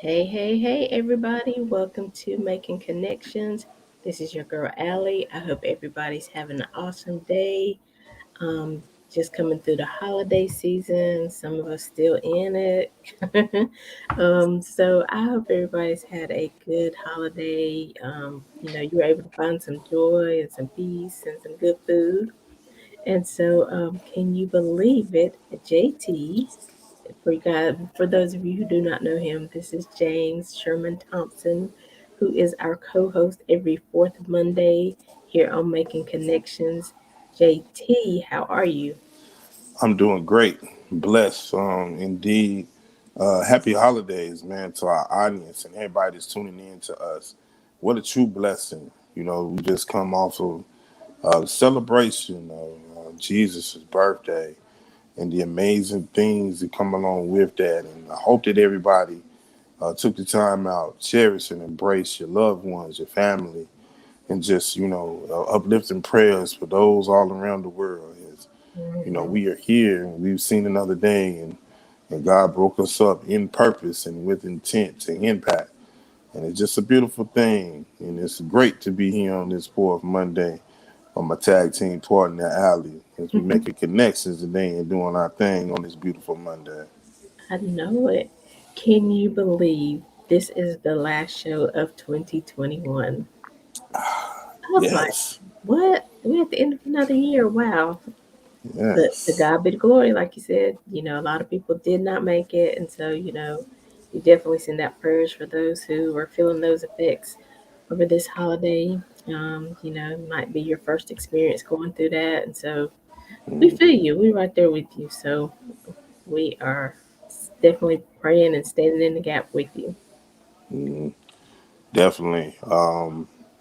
Hey, hey, hey, everybody. Welcome to Making Connections. This is your girl, Aly. I hope everybody's having an awesome day. Just coming through the holiday season. Some of us still in it. So I hope everybody's had a good holiday. You were able to find some joy and some peace and some good food. And so, can you believe it? JT, for those of you who do not know him, this is James Sherman Thompson, who is our co-host every fourth Monday here on Making Connections. JT, how are you? I'm doing great, blessed, indeed. Happy holidays, man, to our audience and everybody that's tuning in to us. What a true blessing. We just come off of the celebration of Jesus' birthday and the amazing things that come along with that. And I hope that everybody took the time out, cherish and embrace your loved ones, your family, and just, uplifting prayers for those all around the world. Hmm. We are here and we've seen another day, and God broke us up in purpose and with intent to impact. And it's just a beautiful thing. And it's great to be here on this fourth Monday on my tag team partner, Aly, as we making connections today and doing our thing on this beautiful Monday. I know it. Can you believe this is the last show of 2021? I was like, Yes, what? We're at the end of another year. Wow. But to yes. God be the glory, like you said, a lot of people did not make it. And so, we definitely send out prayers for those who are feeling those effects over this holiday. It might be your first experience going through that. And so we feel Mm, you. We're right there with you. So we are definitely praying and standing in the gap with you. mm, definitely.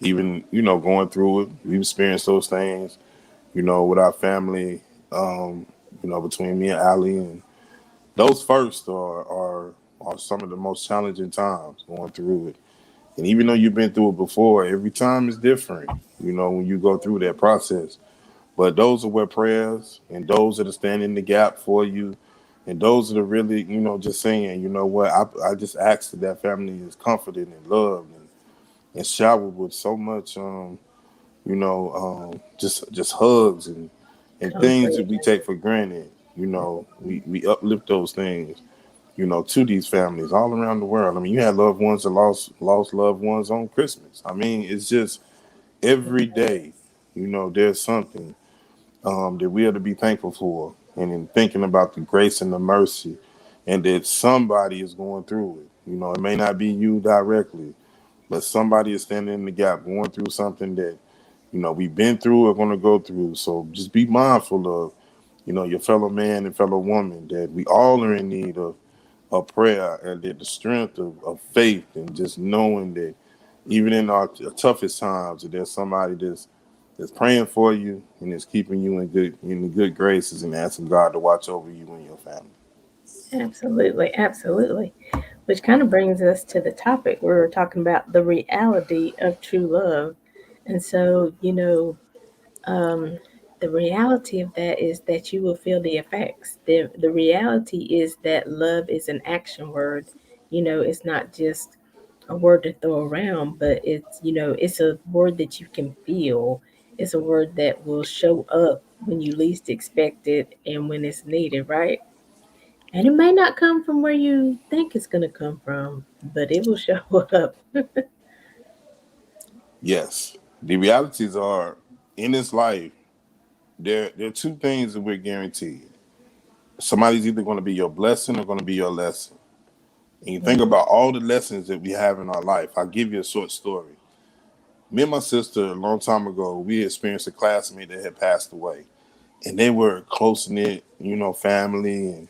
Even, going through it, we've experienced those things, with our family, between me and Aly, and those first are some of the most challenging times going through it. And even though you've been through it before, every time is different, when you go through that process. But those are where prayers and those that are standing in the gap for you, and those that are really, just saying, what, I just ask that family is comforted and loved and showered with so much, just hugs and things that Comfort. we take for granted. We uplift those things, to these families all around the world. I mean, you had loved ones that lost loved ones on Christmas. I mean, it's just every day, there's something that we are to be thankful for, and in thinking about the grace and the mercy, and that somebody is going through it. It may not be you directly, but somebody is standing in the gap, going through something that we've been through or going to go through. So just be mindful of your fellow man and fellow woman, that we all are in need of prayer, and that the strength of faith, and just knowing that even in our toughest times, that there's somebody that's praying for you and is keeping you in the good graces, and asking God to watch over you and your family. Absolutely, absolutely. Which kind of brings us to the topic. We were talking about the reality of true love. And so, um, the reality of that is that you will feel the effects. The reality is that love is an action word. It's not just a word to throw around, but it's a word that you can feel. It's a word that will show up when you least expect it and when it's needed, right? And it may not come from where you think it's going to come from, but it will show up. Yes, the realities are, in this life, there are two things that we're guaranteed. Somebody's either going to be your blessing or going to be your lesson. And you think Mhm. about all the lessons that we have in our life. I'll give you a short story. Me and my sister, a long time ago, we experienced a classmate that had passed away. And they were close knit, family.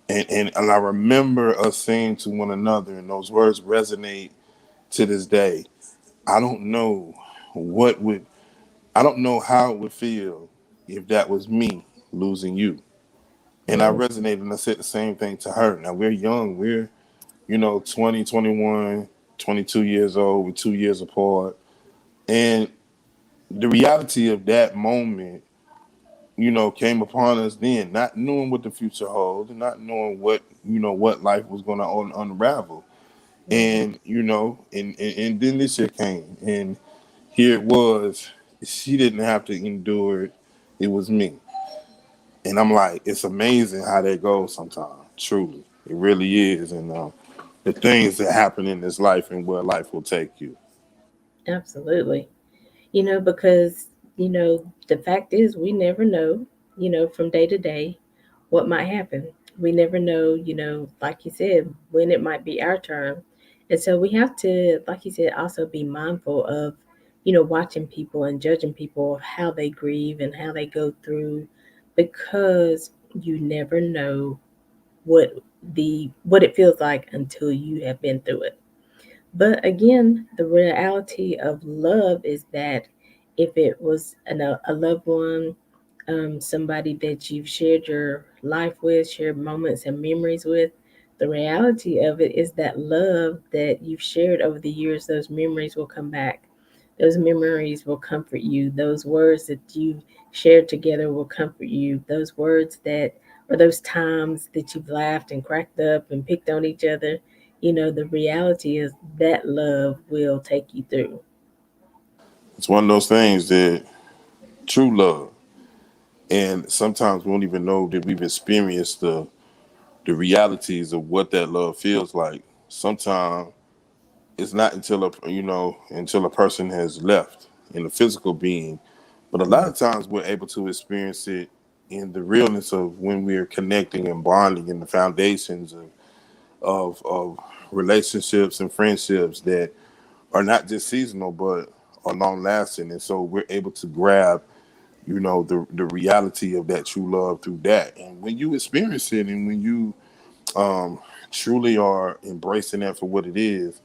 And I remember us saying to one another, and those words resonate to this day. I don't know what would, I don't know how it would feel if that was me losing you. And I Mhm. resonated and I said the same thing to her. Now we're young. We're, 20, 21, 22 years old. We're 2 years apart. And the reality of that moment, came upon us then, not knowing what the future holds, and not knowing what life was going to unravel. Right. And and then this year came, and here it was. She didn't have to endure it. It was me. And I'm like, it's amazing how that goes sometimes. Truly, it really is. And the things that happen in this life and where life will take you. Absolutely. Because, the fact is, we never know, from day to day what might happen. We never know, like you said, when it might be our turn. And so we have to, like you said, also be mindful of, watching people and judging people, how they grieve and how they go through, because you never know what what it feels like until you have been through it. But again, the reality of love is that if it was a loved one, somebody that you've shared your life with, shared moments and memories with, the reality of it is that love that you've shared over the years, those memories will come back. Those memories will comfort you. Those words that you've shared together will comfort you. Those words that, or those times that you've laughed and cracked up and picked on each other, the reality is that love will take you through. It's one of those things that true love, and sometimes we don't even know that we've experienced the realities of what that love feels like. Sometimes it's not until until a person has left in a physical being, but a lot of times we're able to experience it in the realness of when we're connecting and bonding in the foundations of relationships and friendships that are not just seasonal but are long lasting. And so we're able to grab the reality of that true love through that. And when you experience it and when you um truly are embracing that for what it is,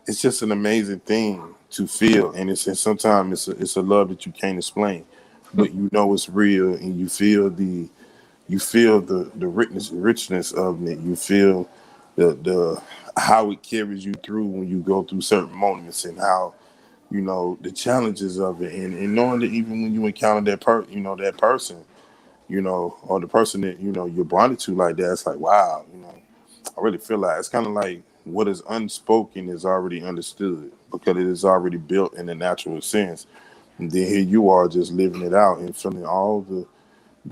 it's just an amazing thing to feel. And sometimes it's a love that you can't explain, but you know it's real, and you feel the richness of it. You feel the how it carries you through when you go through certain moments, and how the challenges of it, and knowing that even when you encounter that person, or the person that you're bonded to like that, it's like, wow. I really feel like it's kind of like what is unspoken is already understood because it is already built in a natural sense. And then here you are just living it out and feeling all the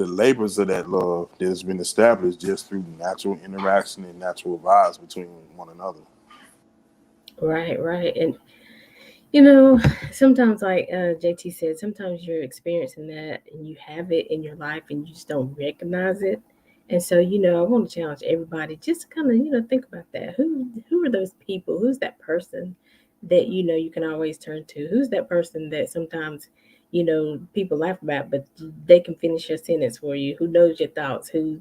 labors of that love that has been established just through natural interaction and natural vibes between one another. Right, right. And you know, sometimes, like JT said, sometimes you're experiencing that and you have it in your life and you just don't recognize it. And so, I want to challenge everybody just to kind of, think about that. Who are those people? Who's that person that you can always turn to? Who's that person that sometimes, people laugh about, but they can finish your sentence for you? Who knows your thoughts? Who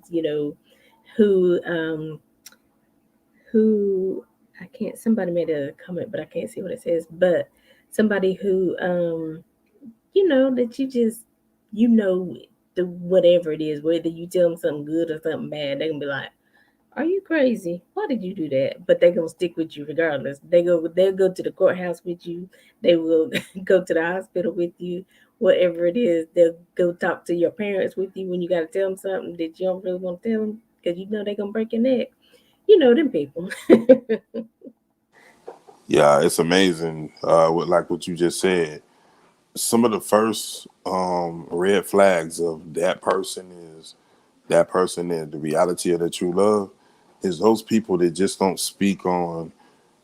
who I can't, somebody made a comment, but I can't see what it says. But somebody who that you know the whatever it is, whether you tell them something good or something bad, they're gonna be like, are you crazy? Why did you do that? But they're gonna stick with you regardless. They'll go to the courthouse with you, they will go to the hospital with you, whatever it is, they'll go talk to your parents with you when you gotta tell them something that you don't really want to tell them because they're gonna break your neck. Them people. Yeah, it's amazing. Like what you just said, some of the first red flags of that person is the reality of the true love is those people that just don't speak on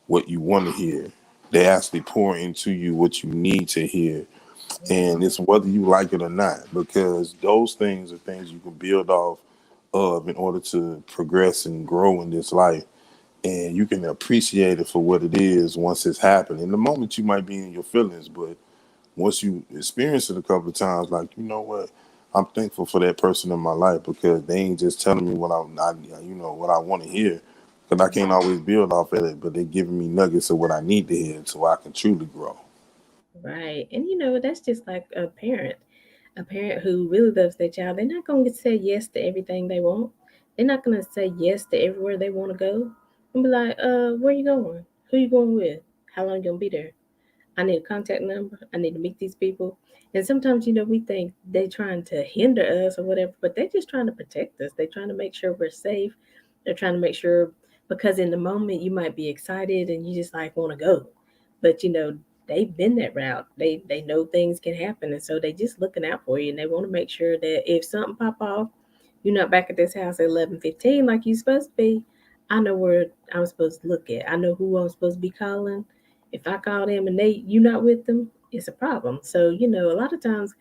what you want to hear. They actually pour into you what you need to hear. And it's whether you like it or not, because those things are things you can build off of in order to progress and grow in this life. And you can appreciate it for what it is once it's happened. In the moment, you might be in your feelings, but once you experience it a couple of times, like, you know what, I'm thankful for that person in my life because they ain't just telling me what I want to hear. Because I can't always build off of it, but they're giving me nuggets of what I need to hear so I can truly grow. Right. And that's just like a parent. A parent who really loves their child, they're not going to say yes to everything they want. They're not going to say yes to everywhere they want to go. And be like, where you going? Who you going with? How long you going to be there? I need a contact number. I need to meet these people. And sometimes, we think they're trying to hinder us or whatever, but they're just trying to protect us. They're trying to make sure we're safe. They're trying to make sure because in the moment you might be excited and you just like want to go, but they've been that route. They know things can happen, and so they just looking out for you, and they want to make sure that if something pop off, you're not back at this house at 11:15 like you supposed to be. I know where I'm supposed to look at. I know who I'm supposed to be calling. If I call them and you not with them, it's a problem. So a lot of times,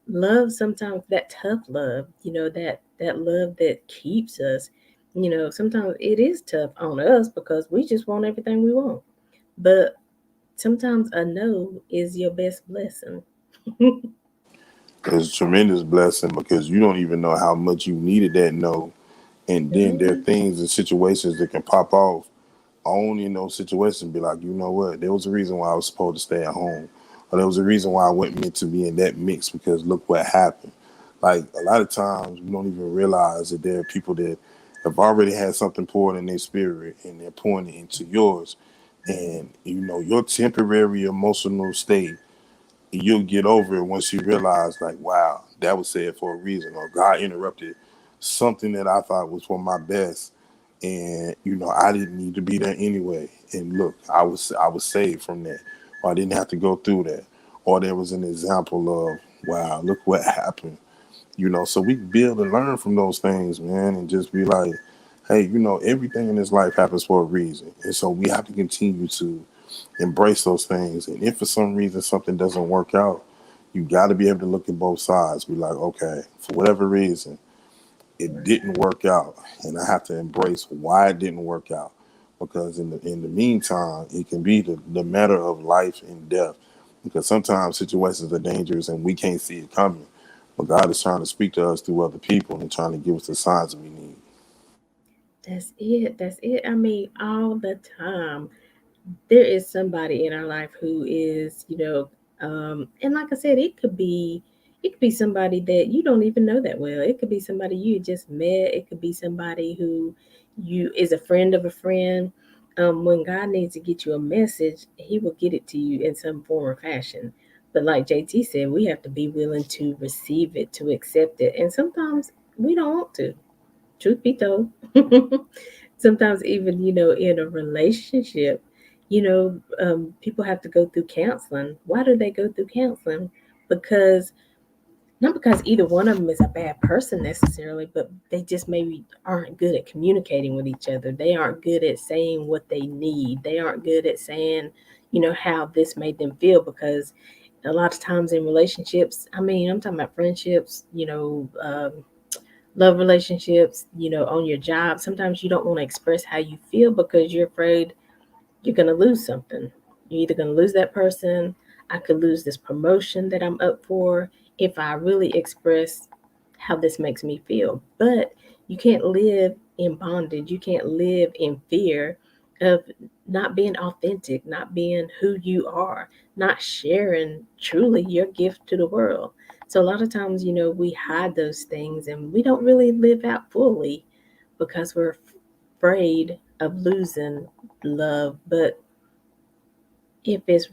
love, sometimes that tough love, that love that keeps us. Sometimes it is tough on us because we just want everything we want. But sometimes a no is your best blessing. It's a tremendous blessing because you don't even know how much you needed that no. And then there are Mhm. things and situations that can pop off only in those situations. Be like, you know what? There was a reason why I was supposed to stay at home, or there was a reason why I wasn't meant to be in that mix because look what happened. Like a lot of times, we don't even realize that there are people that have already had something poured in their spirit and they're pouring it into yours. And your temporary emotional state, you'll get over it once you realize, like, wow, that was said for a reason, or God interrupted something that I thought was for my best, and I didn't need to be there anyway. And look, I was saved from that, or I didn't have to go through that, or there was an example of, wow, look what happened. So we build and learn from those things, man, and just be like, hey, everything in this life happens for a reason, and so we have to continue to embrace those things. And if for some reason something doesn't work out, you got to be able to look at both sides. Be like, okay, for whatever reason, it didn't work out, and I have to embrace why it didn't work out. Because in the meantime, it can be the matter of life and death. Because sometimes situations are dangerous and we can't see it coming. But God is trying to speak to us through other people and trying to give us the signs that we need. That's it. That's it. I mean, all the time. There is somebody in our life who is, and like I said, it could be somebody that you don't even know that well. It could be somebody you just met. It could be somebody who you is a friend of a friend. When God needs to get you a message, He will get it to you in some form or fashion. But like JT said, we have to be willing to receive it, to accept it, and sometimes we don't want to. Truth be told. Sometimes even in a relationship, people have to go through counseling. Why do they go through counseling? Because not because either one of them is a bad person necessarily, but they just maybe aren't good at communicating with each other. They aren't good at saying what they need. They aren't good at saying how this made them feel. Because a lot of times in relationships, I mean, I'm talking about friendships, love relationships, on your job. Sometimes you don't want to express how you feel because you're afraid you're going to lose something. You're either going to lose that person. I could lose this promotion that I'm up for if I really express how this makes me feel. But you can't live in bondage. You can't live in fear of not being authentic, not being who you are, not sharing truly your gift to the world. So a lot of times, we hide those things and we don't really live out fully because we're afraid of losing love. But if it's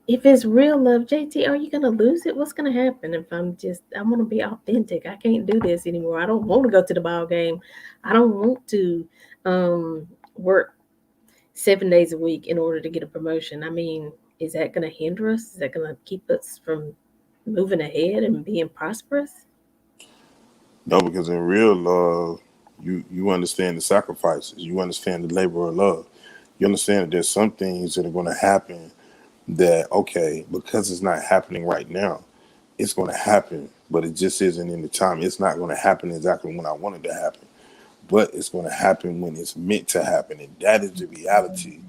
if it's real love, JT, are you gonna lose it? What's gonna happen if I want to be authentic? I can't do this anymore. I don't want to go to the ball game. I don't want to um, work 7 days a week in order to get a promotion. I mean, is that gonna hinder us? Is that gonna keep us from moving ahead and being prosperous? No, because in real love, you understand the sacrifices, you understand the labor of love, you understand that there's some things that are going to happen that, okay, because it's not happening right now, it's going to happen, but it just isn't in the time. It's not going to happen exactly when I want it to happen, but it's going to happen when it's meant to happen, and that is the reality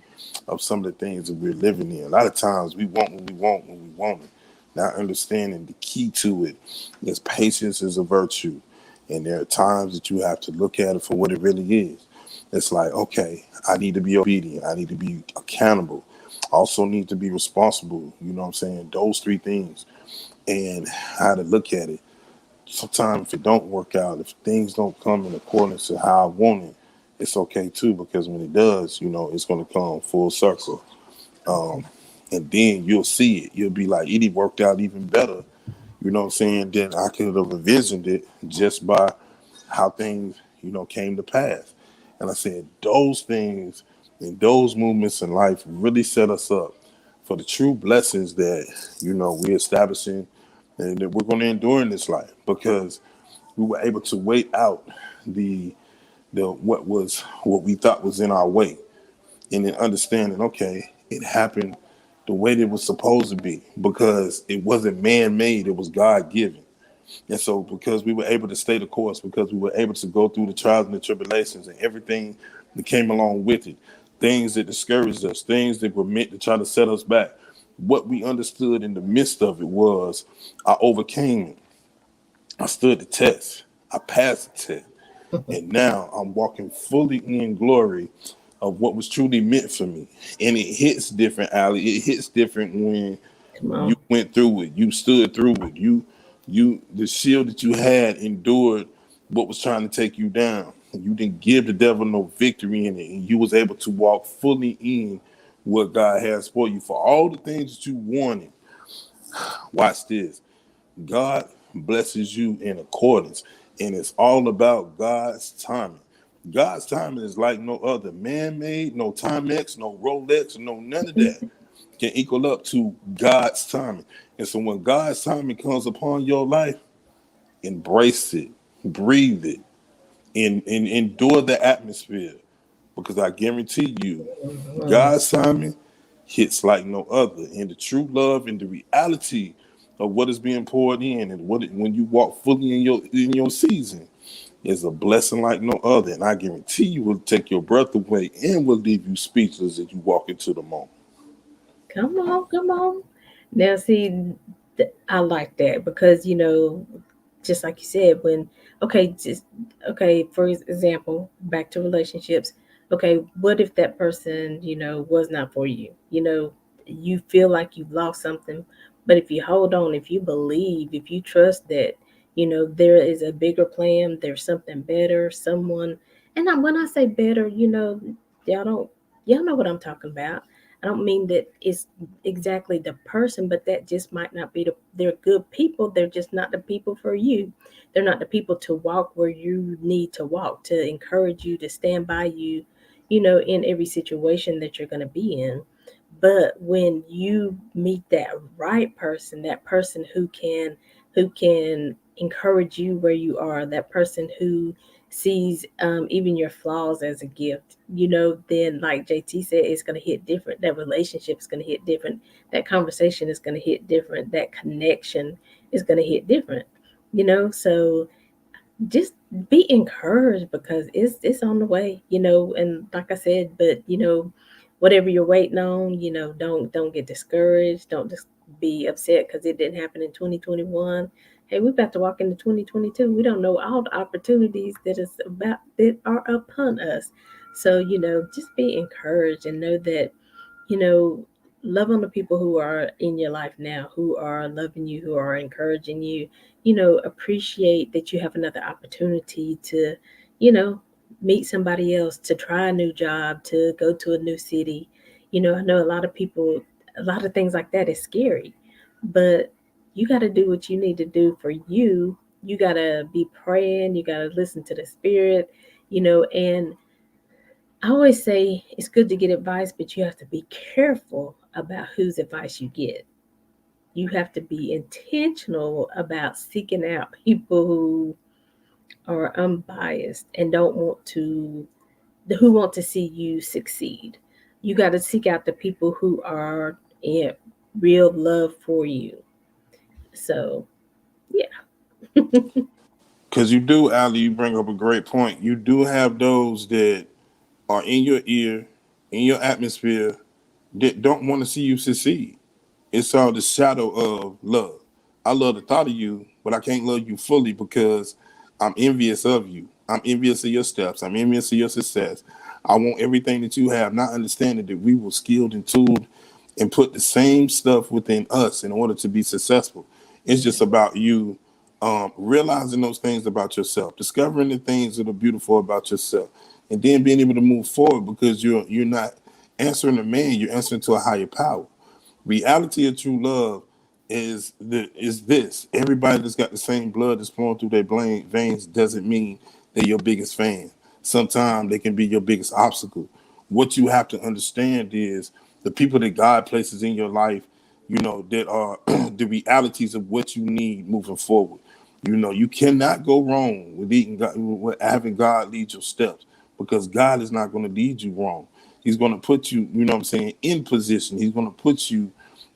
of some of the things that we're living in. A lot of times we want what we want when we want it. Not understanding the key to it is patience is a virtue. And there are times that you have to look at it for what it really is. It's like, okay, I need to be obedient. I need to be accountable. Also need to be responsible. You know what I'm saying? Those three things. And how to look at it. Sometimes if it don't work out, if things don't come in accordance to how I want it, it's okay too, because when it does, it's going to come full circle. Um, and then you'll see it. You'll be like, it worked out even better. You know what I'm saying? Then I could have envisioned it just by how things, came to pass. And I said those things and those movements in life really set us up for the true blessings that we're establishing and that we're going to endure in this life, because we were able to wait out the what we thought was in our way, and then understanding, okay, it happened the way that it was supposed to be, because it wasn't man made, it was God given. And so, because we were able to stay the course, because we were able to go through the trials and the tribulations and everything that came along with it, things that discouraged us, things that were meant to try to set us back, what we understood in the midst of it was I overcame it. I stood the test. I passed the test. And now I'm walking fully in glory of what was truly meant for me. And it hits different, Allie. It hits different when Come you on. went through it. You stood through it. The shield that you had endured what was trying to take you down. You didn't give the devil no victory in it. And you was able to walk fully in what God has for you. For all the things that you wanted, watch this. God blesses you in accordance, and it's all about God's timing. God's timing is like no other. Man made, no Timex, no Rolex, no none of that can equal up to God's timing. And so when God's timing comes upon your life, embrace it, breathe it, and endure the atmosphere. Because I guarantee you, Mhm. God's timing hits like no other. And the true love and the reality of what is being poured in, and when you walk fully in your season, is a blessing like no other. And I guarantee you will take your breath away and will leave you speechless as you walk into the moment. Come on, come on. Now, see, I like that because, just like you said, okay, just, okay, for example, back to relationships. Okay, what if that person, was not for you? You feel like you've lost something, but if you hold on, if you believe, if you trust that, there is a bigger plan, there's something better, someone, and when I say better, y'all don't, y'all know what I'm talking about. I don't mean that it's exactly the person, but that just might not be they're good people. They're just not the people for you. They're not the people to walk where you need to walk, to encourage you, to stand by you, in every situation that you're going to be in. But when you meet that right person, that person who can encourage you where you are, that person who sees even your flaws as a gift, then like JT said, it's going to hit different. That relationship is going to hit different. That conversation is going to hit different. That connection is going to hit different. So just be encouraged because it's on the way, and like I said, but whatever you're waiting on, don't get discouraged, don't just be upset because it didn't happen in 2021. Hey, we're about to walk into 2022. We don't know all the opportunities that are upon us. So just be encouraged and know that, you know love on the people who are in your life now, who are loving you, who are encouraging you. Appreciate that you have another opportunity to, you know meet somebody else, to try a new job, to go to a new city. I know a lot of people, a lot of things like that is scary, but you got to do what you need to do for you. You got to be praying, you got to listen to the spirit. And I always say it's good to get advice, but you have to be careful about whose advice you get. You have to be intentional about seeking out people who are unbiased and don't want to who want to see you succeed. You got to seek out the people who are in real love for you. So, yeah. Because you do, Ali, you bring up a great point. You do have those that are in your ear, in your atmosphere, that don't want to see you succeed. It's all the shadow of love. I love the thought of you, but I can't love you fully because I'm envious of you. I'm envious of your steps. I'm envious of your success. I want everything that you have, not understanding that we were skilled and tooled and put the same stuff within us in order to be successful. It's just about you realizing those things about yourself, discovering the things that are beautiful about yourself, and then being able to move forward because you're not answering a man, you're answering to a higher power. Reality of true love is this. Everybody that's got the same blood that's flowing through their veins doesn't mean they're your biggest fan. sometimes they can be your biggest obstacle. What you have to understand is the people that God places in your life, that are the realities of what you need moving forward. You cannot go wrong with with having God lead your steps, because God is not going to lead you wrong. He's going to put you, what I'm saying, in position. He's going to put you,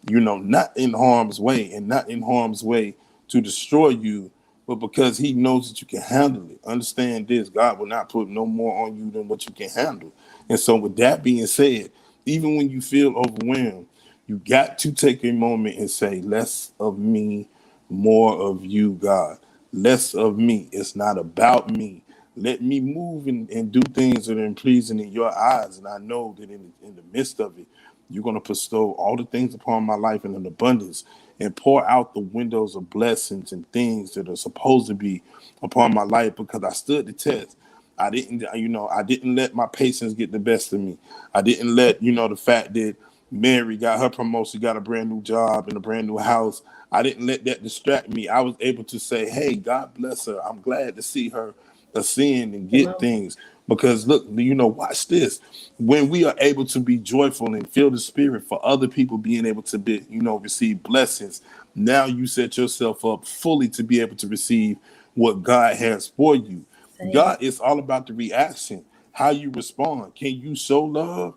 not in harm's way, and not in harm's way to destroy you, but because he knows that you can handle it. Understand this: God will not put no more on you than what you can handle. And so, with that being said, even when you feel overwhelmed, you got to take a moment and say, less of me, more of you, God. Less of me. It's not about me. Let me move and do things that are pleasing in your eyes. And I know that in the midst of it, you're going to bestow all the things upon my life in an abundance, and pour out the windows of blessings and things that are supposed to be upon my life, because I stood the test. I didn't let my patience get the best of me. I didn't let, the fact that Mary got her promotion, got a brand new job and a brand new house. I didn't let that distract me. I was able to say, hey, God bless her. I'm glad to see her ascend and Come get on. things. Because look, watch this. When we are able to be joyful and feel the spirit for other people being able to be, receive blessings, now you set yourself up fully to be able to receive what God has for you. Say it. God is all about the reaction, how you respond. Can you show love?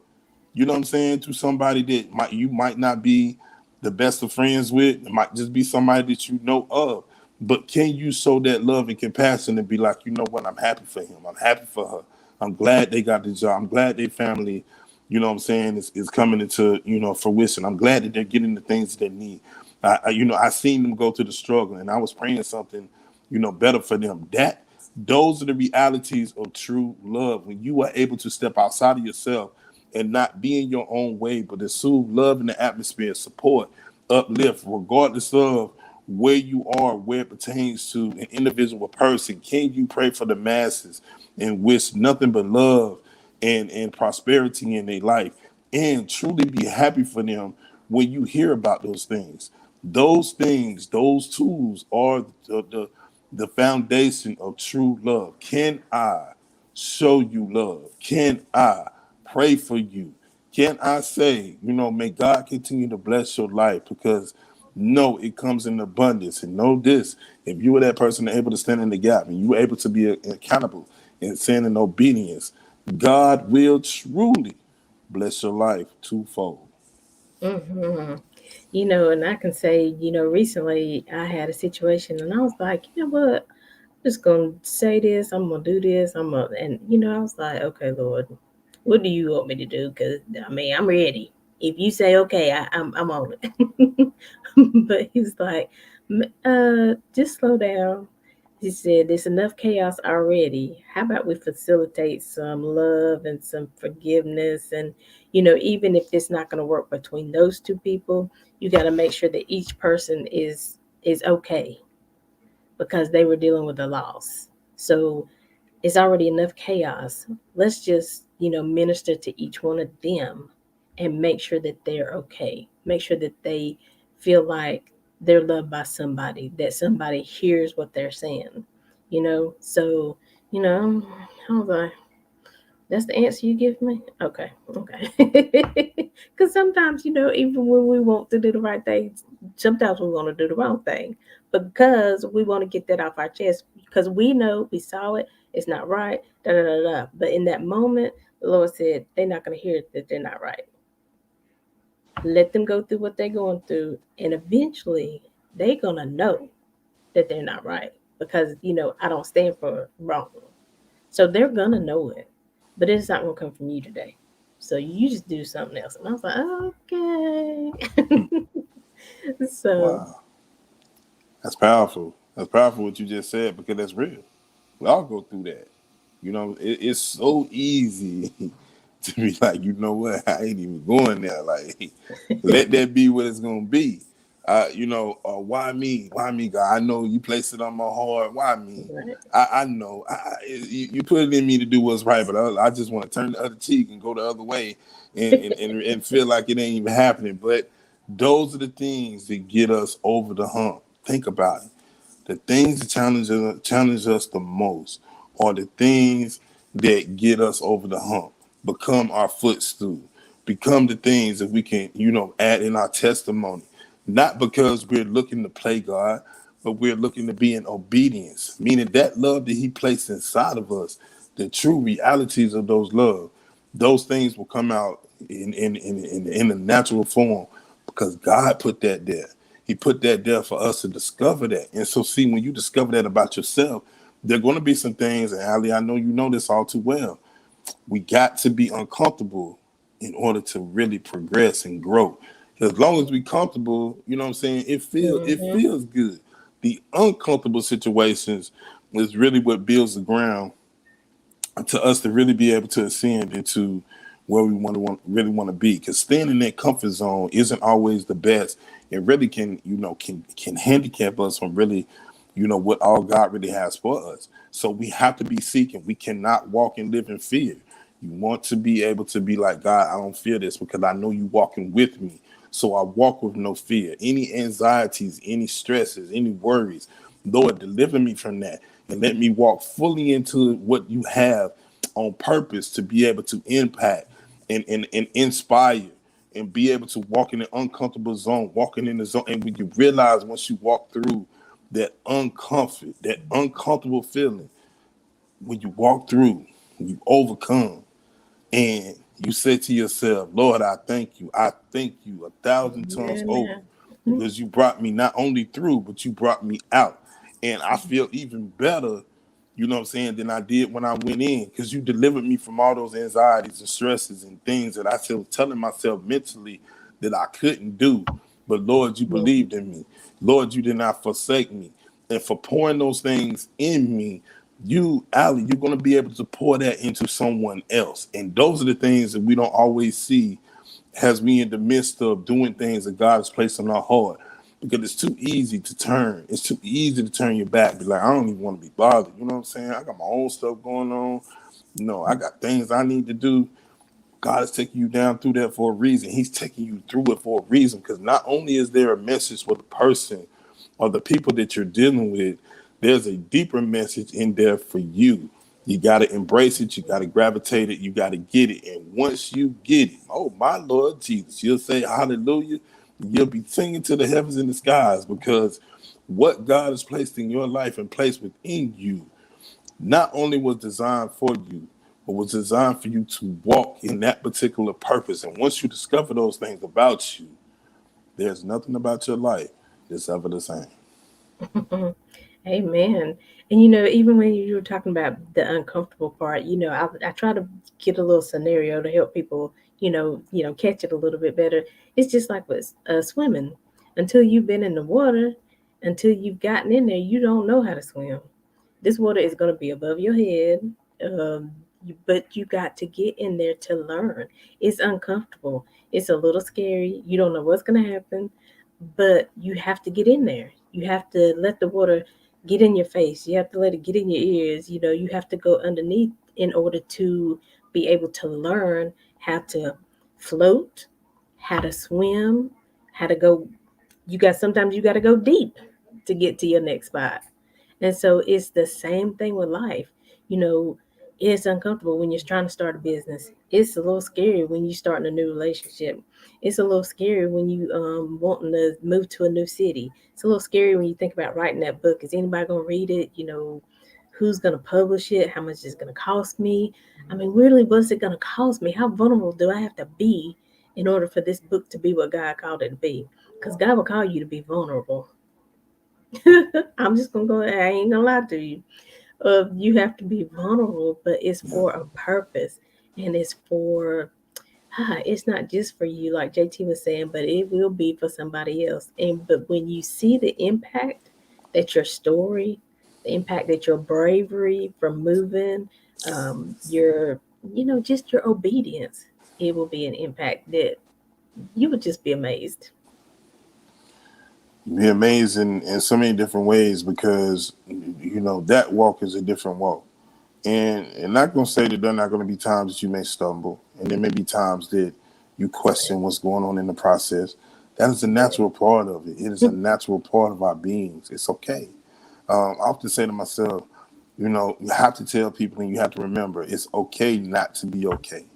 You know what I'm saying, to somebody that you might not be the best of friends with. It might just be somebody that you know of. But can you show that love and compassion and be like, you know what, I'm happy for him. I'm happy for her. I'm glad they got the job. I'm glad their family, what I'm saying, is coming into, fruition. I'm glad that they're getting the things that they need. I seen them go through the struggle, and I was praying something, better for them. Those are the realities of true love. When you are able to step outside of yourself and not be in your own way, but to soothe, love in the atmosphere, support, uplift, regardless of where you are, where it pertains to an individual person. Can you pray for the masses and wish nothing but love and prosperity in their life, and truly be happy for them when you hear about those things? Those things, those tools are the foundation of true love. Can I show you love? Can I pray for you? Can I say, may God continue to bless your life? Because no, it comes in abundance. And know this: if you were that person able to stand in the gap and you were able to be accountable and stand in obedience, God will truly bless your life twofold. Hmm. And I can say, recently I had a situation and I was like, you know what? I'm just gonna say this. I'm gonna do this. And I was like, okay, Lord, what do you want me to do? Because I mean, I'm ready. If you say okay, I'm on it. But he's like, just slow down. He said, there's enough chaos already. How about we facilitate some love and some forgiveness? And, even if it's not going to work between those two people, you got to make sure that each person is okay because they were dealing with a loss. So it's already enough chaos. Let's just, minister to each one of them and make sure that they're okay. Make sure that they feel like they're loved by somebody, that somebody hears what they're saying. So, you know, I was like, that's the answer you give me? Okay, okay. Because sometimes, even when we want to do the right thing, sometimes we want to do the wrong thing. But because we want to get that off our chest, because we know we saw it, it's not right, da da da da. But in that moment, the Lord said they're not going to hear that they're not right. Let them go through what they're going through, and eventually they're going to know that they're not right because, I don't stand for wrong. So they're gonna know it, but it's not gonna come from you today. So you just do something else. And I was like, okay. So Wow. That's powerful. That's powerful what you just said, because that's real. We all go through that. It's so easy to be like, you know what, I ain't even going there. Like, let that be what it's gonna be. Why me? Why me, God? I know you placed it on my heart. Why me? right. I know. You put it in me to do what's right, but I just want to turn the other cheek and go the other way, and feel like it ain't even happening. But those are the things that get us over the hump. Think about it. The things that challenge us the most are the things that get us over the hump, become our footstool, become the things that we can, add in our testimony. Not because we're looking to play God, but we're looking to be in obedience, meaning that love that He placed inside of us, the true realities of those things will come out in a natural form because God put that there. He put that there for us to discover that. And so, see, when you discover that about yourself, there are going to be some things, and Ali, I know you know this all too well. We got to be uncomfortable in order to really progress and grow. As long as we comfortable, you know what I'm saying, it Mm-hmm. feels good. The uncomfortable situations is really what builds the ground to us to really be able to ascend into where we really want to be. Because staying in that comfort zone isn't always the best. It really can, can handicap us from really, what all God really has for us. So we have to be seeking. We cannot walk and live in fear. You want to be able to be like, God, I don't fear this because I know you walking with me. So I walk with no fear. Any anxieties, any stresses, any worries, Lord, deliver me from that and let me walk fully into what you have on purpose to be able to impact and inspire and be able to walk in an uncomfortable zone, walking in the zone. And when you realize once you walk through that uncomfortable feeling, when you walk through, you overcome, and you say to yourself, Lord, I thank you. I thank you 1,000 times over Amen. because you brought me not only through, but you brought me out. And I feel even better, than I did when I went in because you delivered me from all those anxieties and stresses and things that I was telling myself mentally that I couldn't do. But Lord, you Mhm. believed in me. Lord, you did not forsake me. And for pouring those things in me, Ali, you're going to be able to pour that into someone else. And those are the things that we don't always see as we in the midst of doing things that God has placed on our heart. Because it's too easy to turn. It's too easy to turn your back. Be like, I don't even want to be bothered. You know what I'm saying? I got my own stuff going on. I got things I need to do. God is taking you down through that for a reason. He's taking you through it for a reason. Because not only is there a message for the person or the people that you're dealing with, there's a deeper message in there for you. You got to embrace it. You got to gravitate it. You got to get it. And once you get it, oh my Lord Jesus, you'll say hallelujah. You'll be singing to the heavens and the skies because what God has placed in your life and placed within you not only was designed for you, but was designed for you to walk in that particular purpose. And once you discover those things about you, there's nothing about your life that's ever the same. Amen. And even when you were talking about the uncomfortable part, I try to get a little scenario to help people, catch it a little bit better. It's just like with swimming. Until you've been in the water, until you've gotten in there, you don't know how to swim. This water is going to be above your head, but you got to get in there to learn. It's uncomfortable. It's a little scary. You don't know what's going to happen, but you have to get in there. You have to let the water get in your face. You have to let it get in your ears. You have to go underneath in order to be able to learn how to float, how to swim, how to go. Sometimes you got to go deep to get to your next spot. And so it's the same thing with life. You know, it's uncomfortable when you're trying to start a business. It's a little scary when you start in a new relationship. It's a little scary when you wanting to move to a new city. It's a little scary when you think about writing that book. Is anybody gonna read it? Who's gonna publish it? How much is it gonna cost me? I mean, really, what's it gonna cost me? How vulnerable do I have to be in order for this book to be what God called it to be? Because God will call you to be vulnerable. I'm just gonna go. I ain't gonna lie to you. You have to be vulnerable, but it's Yeah. for a purpose, and it's not just for you, like JT was saying, but it will be for somebody else. And but when you see the impact that your story, the impact that your bravery from moving, your just your obedience, it will be an impact that you would just be amazed. Be amazing in so many different ways because that walk is a different walk. And not gonna say that there are not gonna be times that you may stumble, and there may be times that you question what's going on in the process. That is a natural part of it. It is a natural part of our beings. It's okay. I often say to myself, You have to tell people, and you have to remember it's okay not to be okay.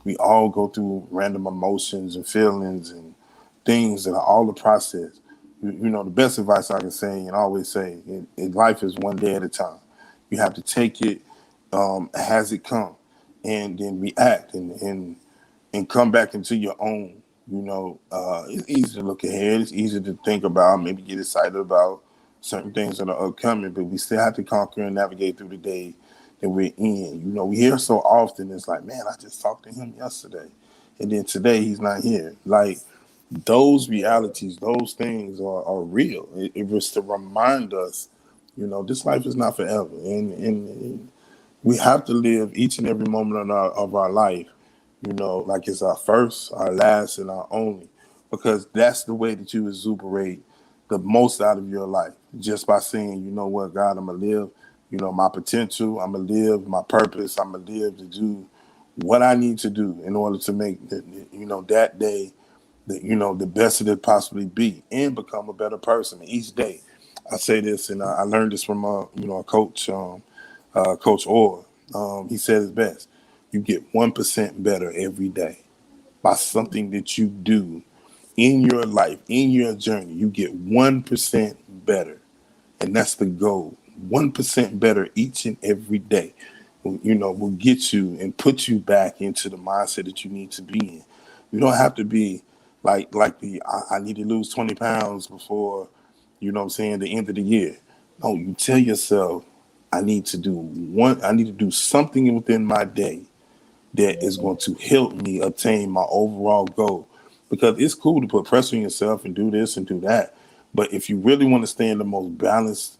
We all go through random emotions and feelings and things that are all the process. The best advice I can say and always say in life is one day at a time. You have to take it as it come, and then react and come back into your own. It's easy to look ahead. It's easy to think about, maybe get excited about certain things that are upcoming, but we still have to conquer and navigate through the day that we're in. We hear so often, it's like, man, I just talked to him yesterday, and then today he's not here. Like, those realities, those things are real. It was to remind us, this life is not forever, and we have to live each and every moment of our life, like it's our first, our last, and our only, because that's the way that you exuberate the most out of your life, just by saying, you know what, God, I'm gonna live, my potential, I'm gonna live my purpose, I'm gonna live to do what I need to do in order to make that day the best it possibly be, and become a better person each day. I say this, and I learned this from a coach, Coach Orr. He said it best: you get 1% better every day by something that you do in your life, in your journey. You get 1% better, and that's the goal. 1% better each and every day. Will get you and put you back into the mindset that you need to be in. You don't have to be I need to lose 20 pounds before, what I'm saying, the end of the year. No, you tell yourself, I need to do something within my day that is going to help me obtain my overall goal. Because it's cool to put pressure on yourself and do this and do that. But if you really want to stay in the most balanced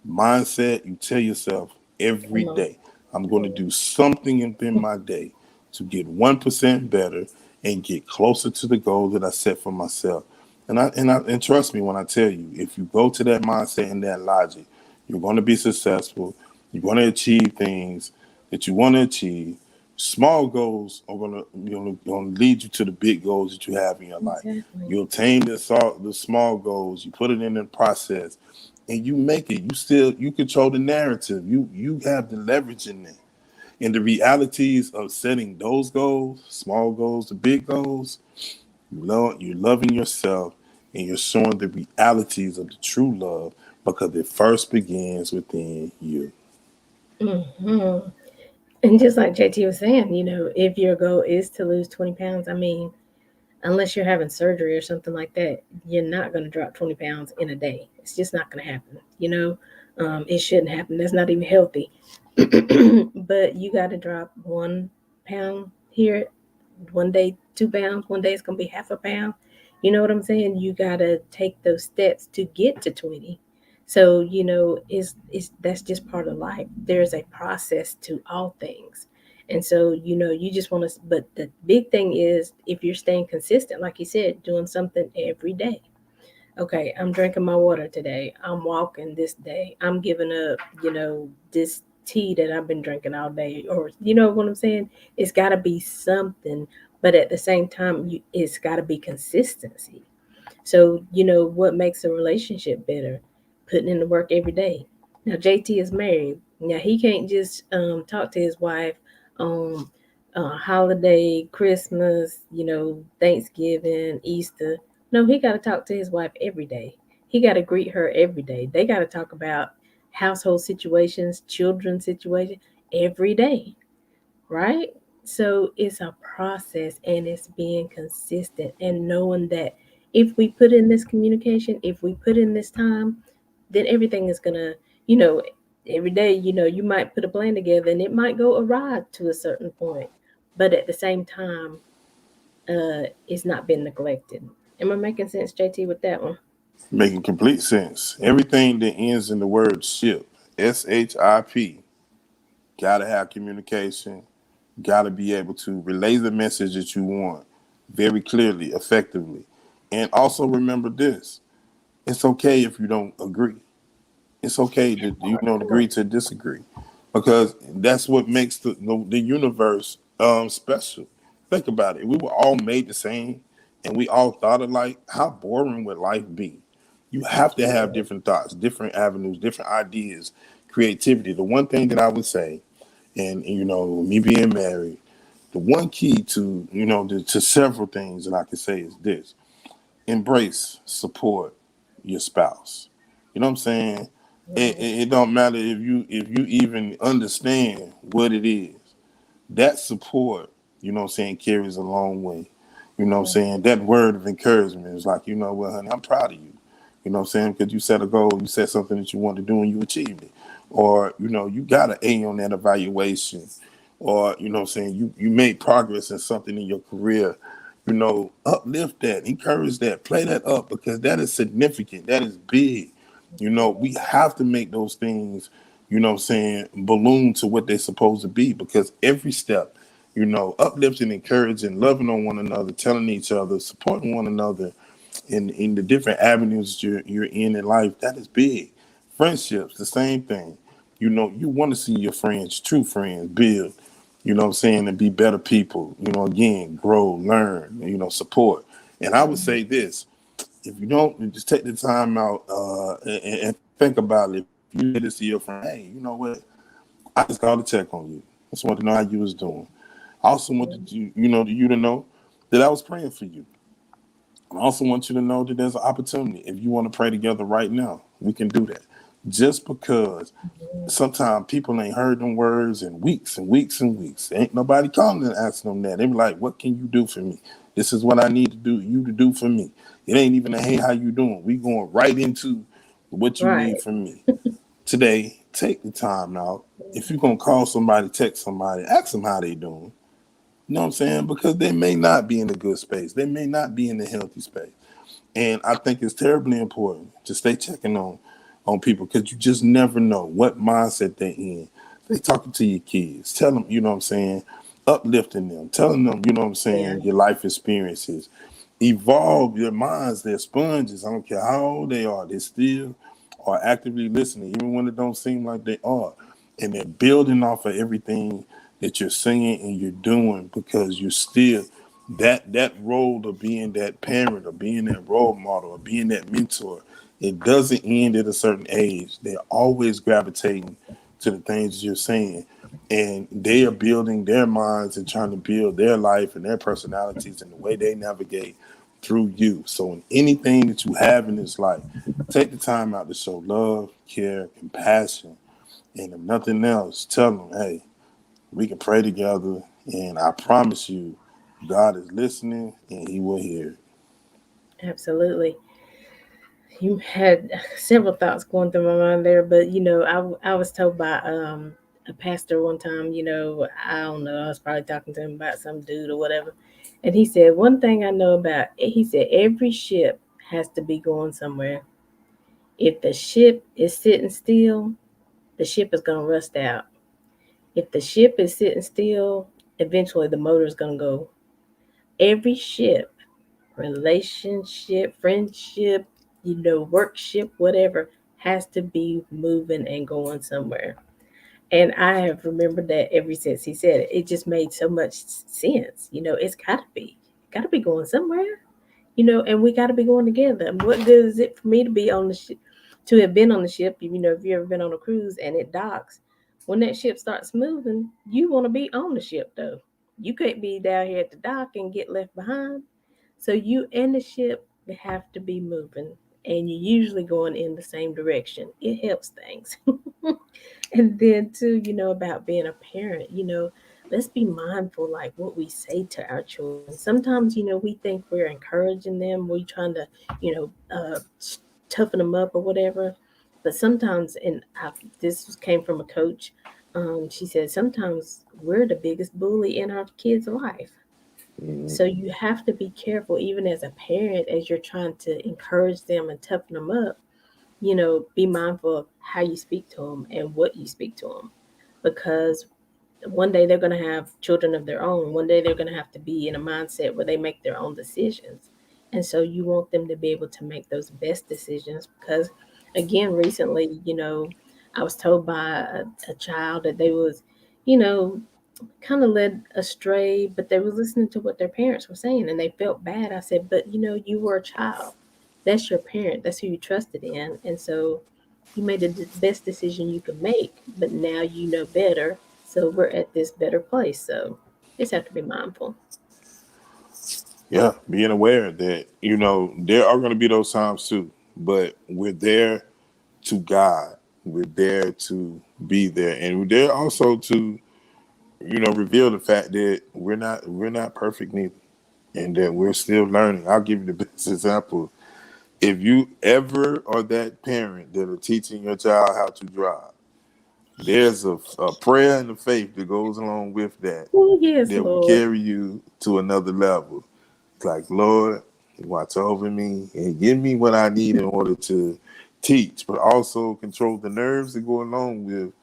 mindset, you tell yourself every Come on. day, I'm going to do something within my day to get 1% better and get closer to the goal that I set for myself. And trust me when I tell you, if you go to that mindset and that logic, you're going to be successful. You're going to achieve things that you want to achieve. Small goals are gonna lead you to the big goals that you have in your life. Exactly. You obtain the small goals, you put it in the process, and you make it. You control the narrative. You have the leverage in there. And the realities of setting those goals, small goals, the big goals, you're loving yourself, and you're showing the realities of the true love, because it first begins within you. Hmm. And just like JT was saying, if your goal is to lose 20 pounds, I mean, unless you're having surgery or something like that, you're not going to drop 20 pounds in a day. It's just not going to happen. It shouldn't happen. That's not even healthy. But you got to drop 1 pound here, one day 2 pounds, one day it's going to be half a pound. You know what I'm saying? You got to take those steps to get to 20. So, it's that's just part of life. There's a process to all things. And so, you just want to, but the big thing is if you're staying consistent, like you said, doing something every day. Okay, I'm drinking my water today. I'm walking this day. I'm giving up, this tea that I've been drinking all day. Or, you know what I'm saying? It's got to be something. But at the same time, it's got to be consistency. So, what makes a relationship better? Putting in the work every day. Now, JT is married. Now, he can't just talk to his wife on holiday, Christmas, Thanksgiving, Easter. No, he got to talk to his wife every day. He got to greet her every day. They got to talk about household situations, children's situations every day, right? So it's a process and it's being consistent and knowing that if we put in this communication, if we put in this time, then everything is gonna, you know, every day, you might put a plan together and it might go awry to a certain point. But at the same time, it's not been neglected. Am I making sense, JT, with that one? Making complete sense. Everything that ends in the word ship, SHIP, gotta have communication, gotta be able to relay the message that you want very clearly, effectively. And also remember this: it's okay if you don't agree. It's okay to Come on. agree to disagree, because that's what makes the universe special. Think about it. If we were all made the same and we all thought alike, how boring would life be? You have to have different thoughts, different avenues, different ideas creativity. The one thing that I would say, and me being married, the one key to to several things that I could say is this: embrace, support your spouse. You know what I'm saying? Right. It don't matter if you even understand what it is. That support, what I'm saying, carries a long way. You know what I'm Right. saying? That word of encouragement is like, well, honey, I'm proud of you. You know what I'm saying? Because you set a goal, you set something that you want to do and you achieved it. Or, you got an A on that evaluation. Or, what I'm saying, you made progress in something in your career. Uplift that, encourage that, play that up because that is significant. That is big. We have to make those things, what I'm saying, balloon to what they're supposed to be because every step, uplifting, encouraging, loving on one another, telling each other, supporting one another in the different avenues you're in life, that is big. Friendships, the same thing. You want to see your friends, true friends, build, what I'm saying, and be better people, again, grow, learn, support. And I would Mhm. say this: if you don't just take the time out and think about it, if you say this to your friend, hey, you know what? I just called to check on you. I just wanted to know how you was doing. I also wanted you to know that I was praying for you. I also want you to know that there's an opportunity. If you want to pray together right now, we can do that. Just because sometimes people ain't heard them words in weeks and weeks and weeks. Ain't nobody calling and asking them that. They be like, "What can you do for me? This is what I need to do. You to do for me." It ain't even a hey, how you doing? We going right into what you need Right. from me today. Take the time out. If you're gonna call somebody, text somebody, ask them how they doing. You know what I'm saying? Because they may not be in a good space. They may not be in a healthy space. And I think it's terribly important to stay checking on people because you just never know what mindset they're in. They talking to your kids. Tell them, you know what I'm saying, uplifting them, telling them, you know what I'm Yeah. saying, your life experiences. Evolve your minds. They're sponges. I don't care how old they are. They still are actively listening, even when it don't seem like they are. And they're building off of everything that you're saying and you're doing because you're still that role of being that parent or being that role model or being that mentor. It doesn't end at a certain age. They're always gravitating to the things you're saying, and they are building their minds and trying to build their life and their personalities and the way they navigate through you. So in anything that you have in this life, take the time out to show love, care, compassion, and if nothing else, tell them, hey, we can pray together, and I promise you, God is listening and He will hear. Absolutely. You had several thoughts going through my mind there, but I was told by a pastor one time, I don't know, I was probably talking to him about some dude or whatever, and he said one thing I know about. He said every ship has to be going somewhere. If the ship is sitting still, the ship is gonna rust out. If the ship is sitting still, eventually the motor is gonna go. Every ship, relationship, friendship, workship, whatever, has to be moving and going somewhere. And I have remembered that ever since he said it. It just made so much sense. It's gotta be going somewhere. And we gotta be going together. And what good is it for me to be on the ship, to have been on the ship? If you ever been on a cruise and it docks, when that ship starts moving, you want to be on the ship though. You can't be down here at the dock and get left behind. So you and the ship have to be moving, and you're usually going in the same direction. It helps things. And then too, about being a parent, let's be mindful like what we say to our children. Sometimes, we think we're encouraging them, we're trying to, you know, uh, toughen them up or whatever. But sometimes, this came from a coach. She said sometimes we're the biggest bully in our kids' life. Mhm. So you have to be careful, even as a parent, as you're trying to encourage them and toughen them up. Be mindful of how you speak to them and what you speak to them, because one day they're going to have children of their own. One day they're going to have to be in a mindset where they make their own decisions, and so you want them to be able to make those best decisions. Because, again, recently, I was told by a child that they was, you know, kind of led astray, but they were listening to what their parents were saying and they felt bad. I said, but you were a child. That's your parent. That's who you trusted in. And so You made the best decision you could make, but now you know better. So we're at this better place. So just have to be mindful. Yeah, being aware that there are going to be those times too, but we're there to God. We're there to be there, and we're there also to reveal the fact that we're not perfect neither, and that we're still learning. I'll give you the best example. If you ever are that parent that are teaching your child how to drive, there's a prayer and a faith that goes along with that Oh, yes, that will Lord. carry you to another level. It's like, Lord, watch over me and give me what I need in order to teach, but also control the nerves that go along with